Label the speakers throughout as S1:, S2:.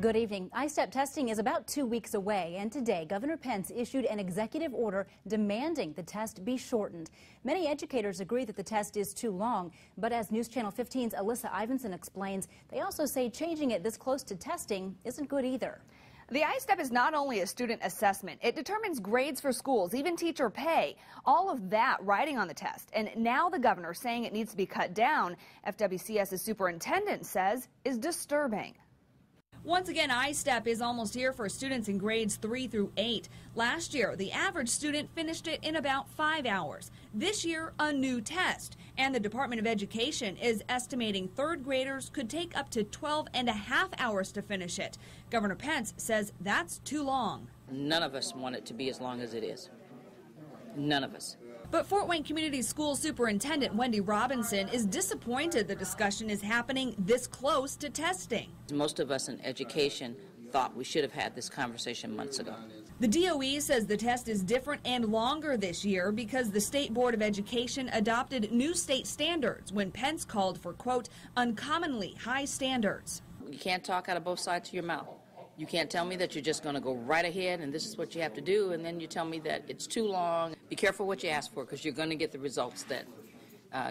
S1: Good evening. ISTEP testing is about 2 weeks away, and today Governor Pence issued an executive order demanding the test be shortened. Many educators agree that the test is too long, but as NewsChannel 15's Alyssa Ivanson explains, they also say changing it this close to testing isn't good either.
S2: The ISTEP is not only a student assessment, it determines grades for schools, even teacher pay, all of that riding on the test. And now the governor saying it needs to be cut down, FWCS's superintendent says is disturbing.
S3: Once again, ISTEP is almost here for students in grades 3 through 8. Last year, the average student finished it in about 5 hours. This year, a new test. And the Department of Education is estimating third graders could take up to 12 and a half hours to finish it. Governor Pence says that's too long.
S4: None of us want it to be as long as it is. None of us.
S3: But Fort Wayne Community School Superintendent Wendy Robinson is disappointed the discussion is happening this close to testing.
S4: Most of us in education thought we should have had this conversation months ago.
S3: The DOE says the test is different and longer this year because the State Board of Education adopted new state standards when Pence called for, quote, uncommonly high standards.
S4: You can't talk out of both sides of your mouth. You can't tell me that you're just going to go right ahead and this is what you have to do, and then you tell me that it's too long. Be careful what you ask for, because you're going to get the results that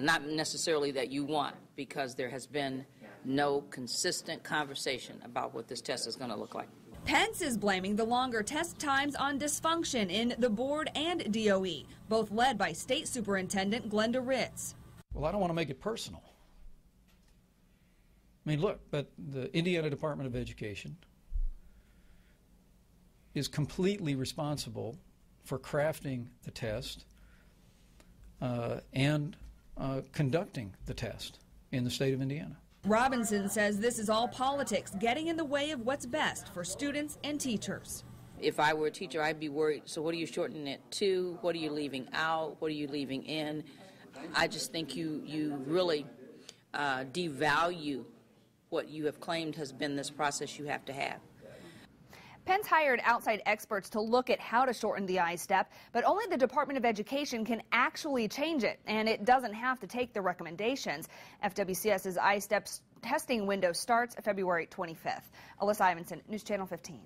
S4: not necessarily that you want, because there has been no consistent conversation about what this test is going to look like.
S3: Pence is blaming the longer test times on dysfunction in the board and DOE, both led by State Superintendent Glenda Ritz.
S5: Well, I don't want to make it personal. I mean, look, but the Indiana Department of Education is completely responsible for crafting the test and conducting the test in the state of Indiana.
S3: Robinson says this is all politics getting in the way of what's best for students and teachers.
S4: If I were a teacher, I'd be worried. So what are you shortening it to? What are you leaving out? What are you leaving in? I just think you really devalue what you have claimed has been this process you have to have.
S2: Pence hired outside experts to look at how to shorten the ISTEP, but only the Department of Education can actually change it, and it doesn't have to take the recommendations. FWCS's ISTEP testing window starts February 25th. Alyssa Ivanson, News Channel 15.